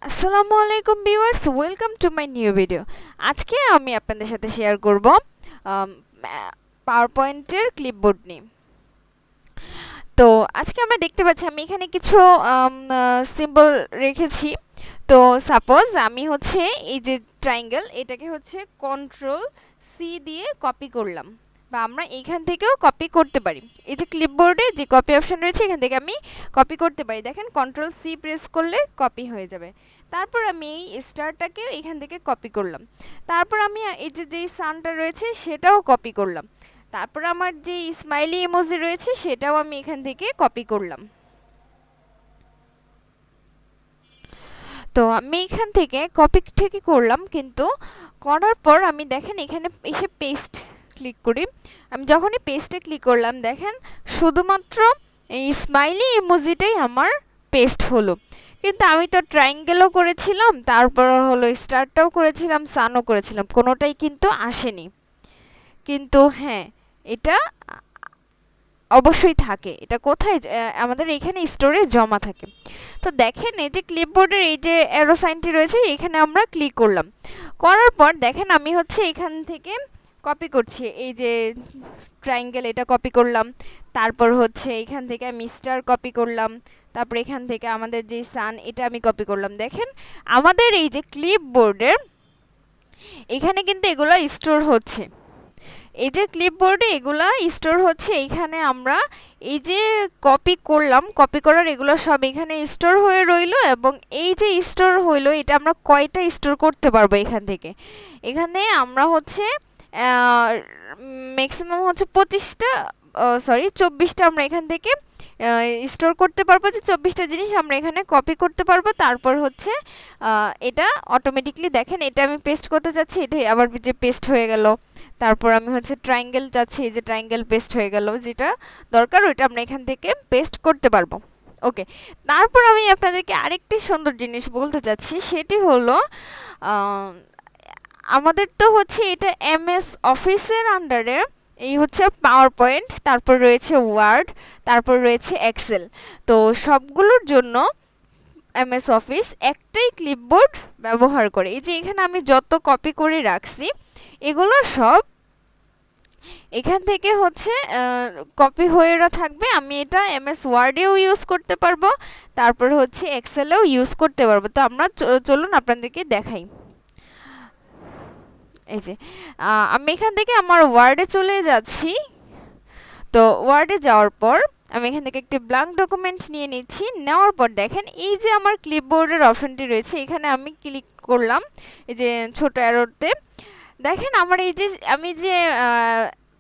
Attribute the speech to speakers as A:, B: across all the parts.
A: আসসালামু আলাইকুম viewers, welcome to my new video. আজকে আমি আপনাদের সাথে শেয়ার করব পাওয়ার পয়েন্টের ক্লিপবোর্ড নিয়ে। তো আজকে আমরা দেখতে পাচ্ছি আমি এখানে কিছু সিম্বল রেখেছি। তো সাপোজ আমি হচ্ছে এই যে ট্রায়াঙ্গেল, এটাকে হচ্ছে কন্ট্রোল সি দিয়ে কপি করলাম, বা আমরা এখান থেকেও কপি করতে পারি। এই যে ক্লিপবোর্ডে যে কপি অপশন রয়েছে, এখান থেকে আমি কপি করতে পারি। দেখেন, কন্ট্রোল সি প্রেস করলে কপি হয়ে যাবে। তারপর আমি এই স্টারটাকে এখান থেকে কপি করলাম। তারপর আমি এই যে যেই সানটা রয়েছে সেটাও কপি করলাম। তারপর আমার যে স্মাইলি ইমোজি রয়েছে সেটাও আমি এখান থেকে কপি করলাম। তো আমি এখান থেকে কপি ঠিকই করলাম, কিন্তু করার পর আমি দেখেন এখানে এসে পেস্ট ক্লিক করি। আমি যখনই পেস্টে ক্লিক করলাম, দেখেন শুধুমাত্র এই স্মাইলি ইমোজিটাই আমার পেস্ট হলো। কিন্তু আমি তো ট্রায়াঙ্গেলও করেছিলাম, তারপর হলো স্টারটাও করেছিলাম, সানও করেছিলাম, কোনোটাই কিন্তু আসেনি। কিন্তু হ্যাঁ, এটা অবশ্যই থাকে। এটা কোথায়? আমাদের এখানে স্টোরে জমা থাকে। তো দেখেন এই যে ক্লিপবোর্ডের এই যে অ্যারো সাইনটি রয়েছে, এখানে আমরা ক্লিক করলাম। করার পর দেখেন আমি হচ্ছে এখান থেকে কপি করছি। এই যে ট্রায়াঙ্গেল, এটা কপি করলাম। তারপর হচ্ছে এখান থেকে আমি স্টার কপি করলাম। তারপর এখান থেকে আমাদের যে সান, এটা আমি কপি করলাম। দেখেন আমাদের এই যে ক্লিপবোর্ডের এখানে কিন্তু এগুলো স্টোর হচ্ছে। এই যে ক্লিপবোর্ডে এগুলা স্টোর হচ্ছে। এইখানে আমরা এই যে কপি করলাম, কপি করার এগুলো সব এখানে স্টোর হয়ে রইলো। এবং এই যে স্টোর হইলো, এটা আমরা কয়টা স্টোর করতে পারবো এখান থেকে? এখানে আমরা হচ্ছে ম্যাক্সিমাম হচ্ছে 25টা, সরি 24টা আমরা এখান থেকে স্টোর করতে পারবো। যে 24টা জিনিস আমরা এখানে কপি করতে পারবো। তারপর হচ্ছে এটা অটোমেটিকলি দেখেন, এটা আমি পেস্ট করতে চাচ্ছি, এটা আবার যে পেস্ট হয়ে গেল। তারপর আমি হচ্ছে ট্রায়াঙ্গেল চাচ্ছি, এই যে ট্রায়াঙ্গেল পেস্ট হয়ে গেল। যেটা দরকার ওইটা আমরা এখান থেকে পেস্ট করতে পারবো। ওকে, তারপর আমি আপনাদেরকে আরেকটি সুন্দর জিনিস বলতে চাচ্ছি, সেটি হলো আমাদের তো হচ্ছে এটা এমএস অফিসের আন্ডারে। এই হচ্ছে পাওয়ার পয়েন্ট, তারপর রয়েছে ওয়ার্ড, তারপর রয়েছে এক্সেল। তো সবগুলোর জন্য এমএস অফিস একটাই ক্লিপবোর্ড ব্যবহার করে। এই যে এখানে আমি যত কপি করে রাখছি, এগুলো সব এখান থেকে হচ্ছে কপি হয়ে থাকবে। আমি এটা এমএস ওয়ার্ডেও ইউজ করতে পারবো, তারপর হচ্ছে এক্সেলেও ইউজ করতে পারবো। তো আমরা চলুন আপনাদেরকে দেখাই। এই যে আমি এখান থেকে আমার ওয়ার্ডে চলে যাচ্ছি। তো ওয়ার্ডে যাওয়ার পর আমি এখান থেকে একটি ব্ল্যাঙ্ক ডকুমেন্ট নিয়ে নিচ্ছি। নেওয়ার পর দেখেন এই যে আমার ক্লিপবোর্ডের অপশনটি রয়েছে, এখানে আমি ক্লিক করলাম এই যে ছোট অ্যারোতে। দেখেন আমার এই যে আমি যে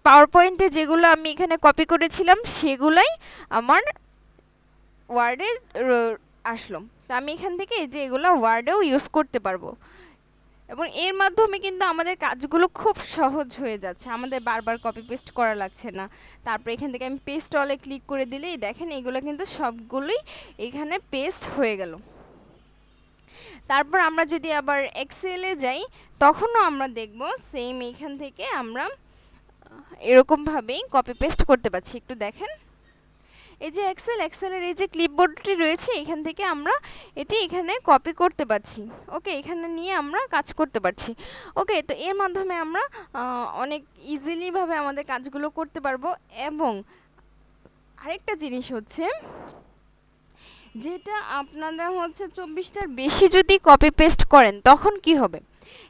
A: পাওয়ার পয়েন্টে যেগুলো আমি এখানে কপি করেছিলাম, সেগুলাই আমার ওয়ার্ডে আসলো। তো আমি এখান থেকে এই যে এগুলো ওয়ার্ডেও ইউজ করতে পারবো। এবং এর মাধ্যমে কিন্তু আমাদের কাজগুলো খুব সহজ হয়ে যাচ্ছে, আমাদের বারবার কপি পেস্ট করা লাগছে না। তারপর এখান থেকে আমি পেস্ট অলে ক্লিক করে দিলেই দেখেন এগুলো কিন্তু সবগুলোই এখানে পেস্ট হয়ে গেল। তারপর আমরা যদি আবার এক্সেলে যাই, তখনও আমরা দেখব সেম এইখান থেকে আমরা এরকমভাবেই কপি পেস্ট করতে পারছি। একটু দেখেন এই যে এক্সেলের এই যে ক্লিপবোর্ডটি রয়েছে, এখান থেকে আমরা এটি এখানে কপি করতে পারছি। ওকে, এখানে নিয়ে আমরা কাজ করতে পারছি। ওকে, তো এর মাধ্যমে আমরা অনেক ইজিলিভাবে আমাদের কাজগুলো করতে পারবো। এবং আরেকটা জিনিস হচ্ছে, যেটা আপনারা হচ্ছে 24টার বেশি যদি কপি পেস্ট করেন, তখন কি হবে?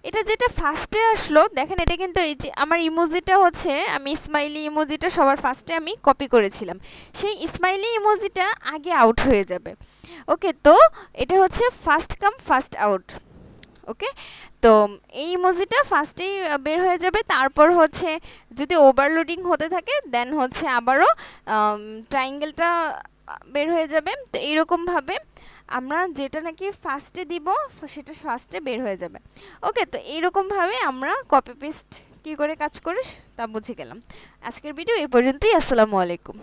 A: এটা যেটা ফার্স্টে আসলো, দেখেন এটা কিন্তু এই যে আমার ইমোজিটা হচ্ছে, আমি স্মাইলি ইমোজিটা সবার ফার্স্টে আমি কপি করেছিলাম, সেই স্মাইলি ইমোজিটা আগে আউট হয়ে যাবে। ওকে, তো এটা হচ্ছে ফার্স্ট কাম ফার্স্ট আউট। ওকে, তো এই ইমোজিটা ফার্স্টেই বের হয়ে যাবে। তারপর হচ্ছে যদি ওভারলোডিং হতে থাকে, দেন হচ্ছে আবারও ট্রায়াঙ্গেলটা বের হয়ে যাবে। তো এইরকমভাবে আমরা যেটা নাকি ফার্স্টে দিব, সেটা ফার্স্টে বের হয়ে যাবে। ওকে, তো এইরকমভাবে আমরা কপি পেস্ট কী করে কাজ করি তা বুঝে গেলাম। আজকের ভিডিও এই পর্যন্তই। আসসালামু আলাইকুম।